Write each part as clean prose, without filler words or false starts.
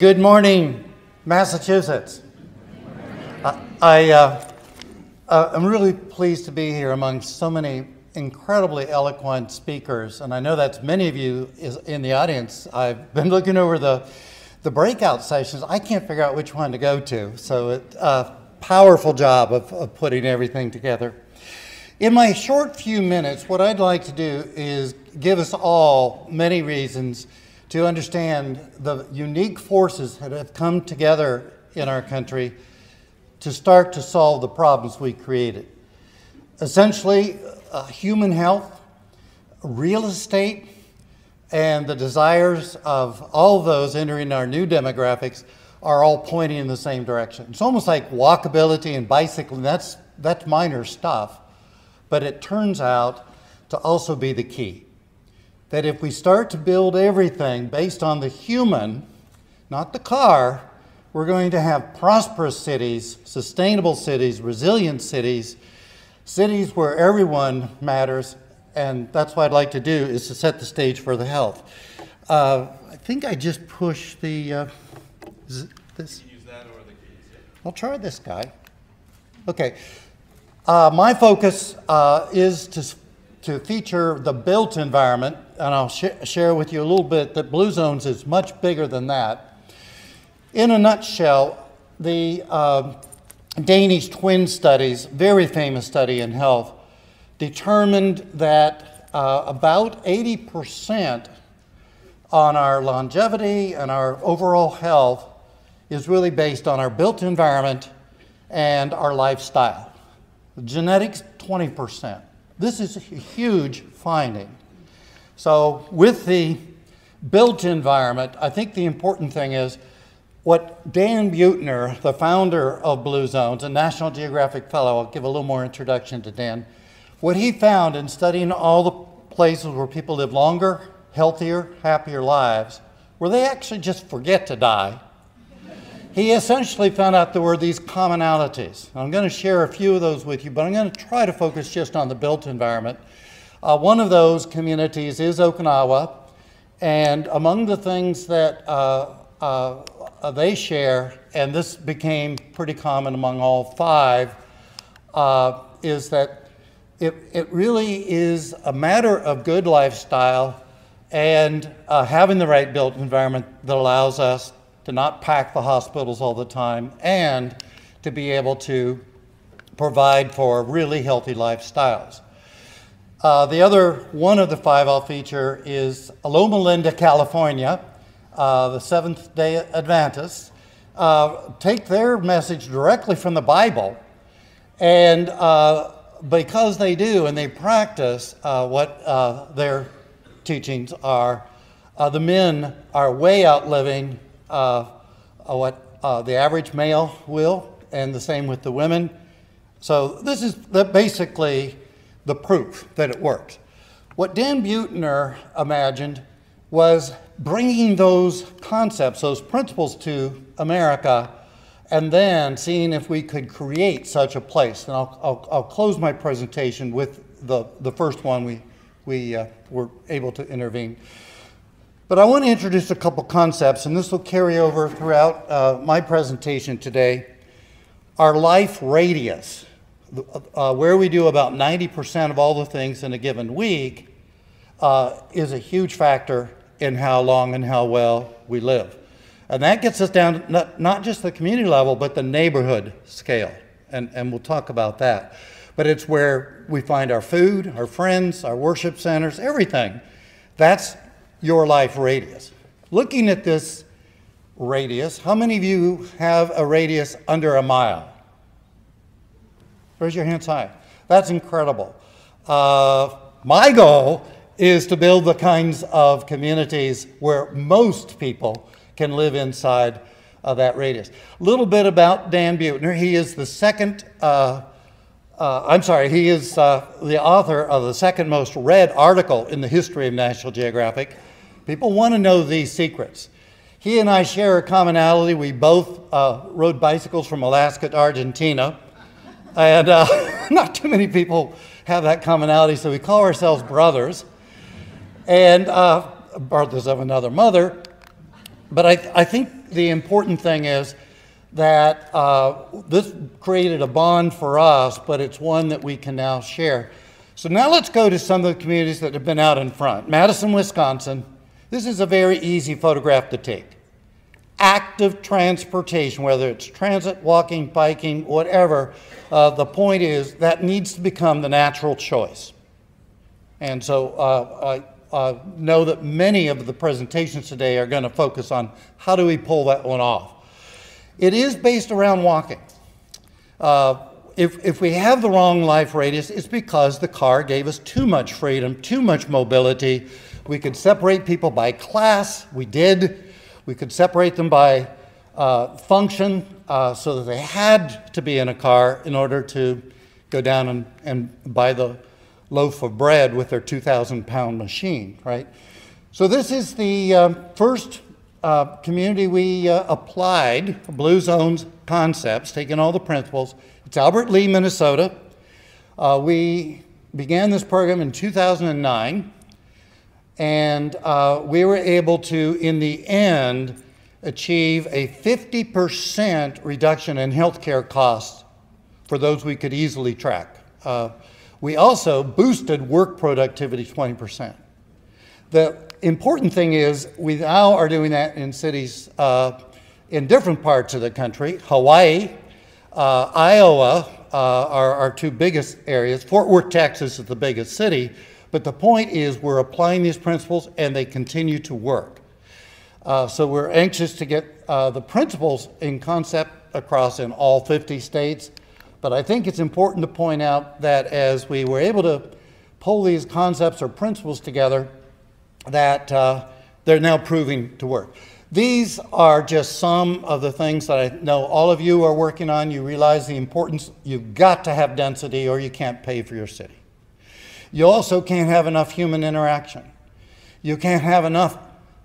Good morning, Massachusetts. I'm really pleased to be here among so many incredibly eloquent speakers, and I know that's many of you in the audience. I've been looking over the breakout sessions. I can't figure out which one to go to, so it's a powerful job of putting everything together. In my short few minutes, what I'd like to do is give us all many reasons to understand the unique forces that have come together in our country to start to solve the problems we created. Essentially, human health, real estate, and the desires of all of those entering our new demographics are all pointing in the same direction. It's almost like walkability and bicycling. That's minor stuff, but it turns out to also be the key. That if we start to build everything based on the human, not the car, we're going to have prosperous cities, sustainable cities, resilient cities, cities where everyone matters, and that's what I'd like to do, is to set the stage for the health. I think I just pushed the, this. You can use that or the keys. I'll try this guy. Okay. My focus is to feature the built environment, and I'll share with you a little bit that Blue Zones is much bigger than that. In a nutshell, the Danish twin studies, very famous study in health, determined that about 80% on our longevity and our overall health is really based on our built environment and our lifestyle. Genetics, 20%. This is a huge finding. So with the built environment, I think the important thing is what Dan Buettner, the founder of Blue Zones, a National Geographic Fellow, I'll give a little more introduction to Dan, what he found in studying all the places where people live longer, healthier, happier lives, where they actually just forget to die, he essentially found out there were these commonalities. I'm going to share a few of those with you, but I'm going to try to focus just on the built environment. One of those communities is Okinawa, and among the things that they share, and this became pretty common among all five, is that it really is a matter of good lifestyle and having the right built environment that allows us to not pack the hospitals all the time and to be able to provide for really healthy lifestyles. The other one of the five I'll feature is Loma Linda, California, the Seventh-day Adventists. Take their message directly from the Bible, and because they do and they practice what their teachings are, the men are way outliving what the average male will, and the same with the women. So this is basically the proof that it works. What Dan Buettner imagined was bringing those concepts, those principles to America, and then seeing if we could create such a place. And I'll close my presentation with the first one we were able to intervene. But I want to introduce a couple concepts, and this will carry over throughout my presentation today. Our life radius, where we do about 90% of all the things in a given week, is a huge factor in how long and how well we live. And that gets us down to not just the community level, but the neighborhood scale, and we'll talk about that. But it's where we find our food, our friends, our worship centers, everything. That's your life radius. Looking at this radius, how many of you have a radius under a mile? Raise your hands high. That's incredible. My goal is to build the kinds of communities where most people can live inside of that radius. A little bit about Dan Buettner. He is the he is the author of the second most read article in the history of National Geographic. People want to know these secrets. He and I share a commonality. We both rode bicycles from Alaska to Argentina. And not too many people have that commonality, so we call ourselves brothers. And brothers of another mother. But I think the important thing is that this created a bond for us, but it's one that we can now share. So now let's go to some of the communities that have been out in front. Madison, Wisconsin. This is a very easy photograph to take. Active transportation, whether it's transit, walking, biking, whatever, the point is that needs to become the natural choice. And so I know that many of the presentations today are going to focus on how do we pull that one off. It is based around walking. If we have the wrong life radius, it's because the car gave us too much freedom, too much mobility. We could separate people by class. We did. We could separate them by function so that they had to be in a car in order to go down and buy the loaf of bread with their 2,000-pound machine, right? So this is the first community we applied Blue Zones concepts, taking all the principles. It's Albert Lea, Minnesota. We began this program in 2009. And we were able to, in the end, achieve a 50% reduction in healthcare costs for those we could easily track. We also boosted work productivity 20%. The important thing is we now are doing that in cities in different parts of the country. Hawaii, Iowa are our two biggest areas. Fort Worth, Texas is the biggest city. But the point is we're applying these principles and they continue to work. So we're anxious to get the principles in concept across in all 50 states. But I think it's important to point out that as we were able to pull these concepts or principles together, that they're now proving to work. These are just some of the things that I know all of you are working on. You realize the importance. You've got to have density or you can't pay for your city. You also can't have enough human interaction. You can't have enough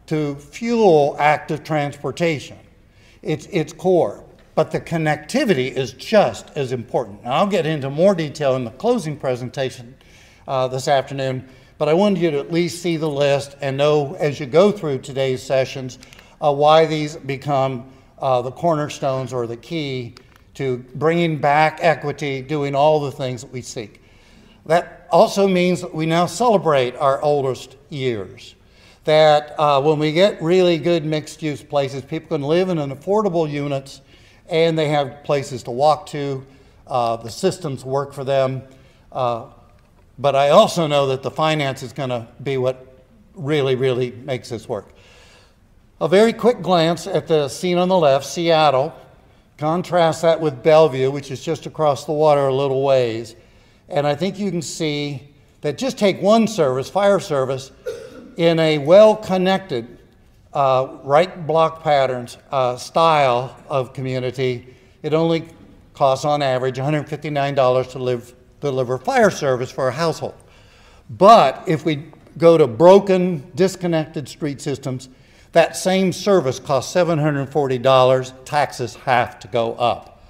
to fuel active transportation. It's core. But the connectivity is just as important. Now, I'll get into more detail in the closing presentation this afternoon, but I wanted you to at least see the list and know as you go through today's sessions why these become the cornerstones or the key to bringing back equity, doing all the things that we seek. That also means that we now celebrate our oldest years. That when we get really good mixed-use places, people can live in an affordable units and they have places to walk to. The systems work for them. But I also know that the finance is going to be what really, really makes this work. A very quick glance at the scene on the left, Seattle. Contrast that with Bellevue, which is just across the water a little ways. And I think you can see that just take one service, fire service, in a well-connected, right block patterns style of community, it only costs on average $159 to deliver fire service for a household. But if we go to broken, disconnected street systems, that same service costs $740, taxes have to go up.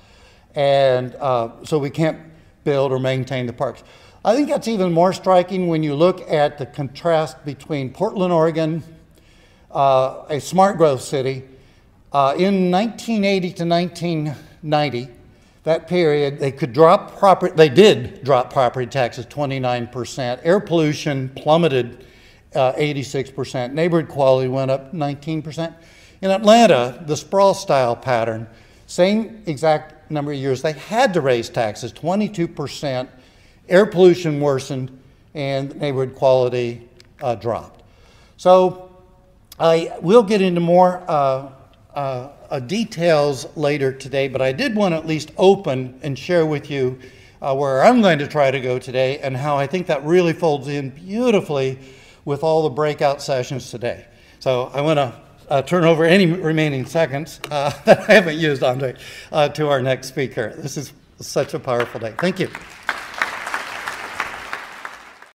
And so we can't build or maintain the parks. I think that's even more striking when you look at the contrast between Portland, Oregon, a smart growth city. In 1980 to 1990, that period, they did drop property taxes 29%. Air pollution plummeted 86%. Neighborhood quality went up 19%. In Atlanta, the sprawl style pattern, same exact number of years, they had to raise taxes 22%. Air pollution worsened and neighborhood quality dropped. So I will get into more details later today, but I did want to at least open and share with you where I'm going to try to go today and how I think that really folds in beautifully with all the breakout sessions today. So I want to turn over any remaining seconds that I haven't used, Andre, to our next speaker. This is such a powerful day. Thank you.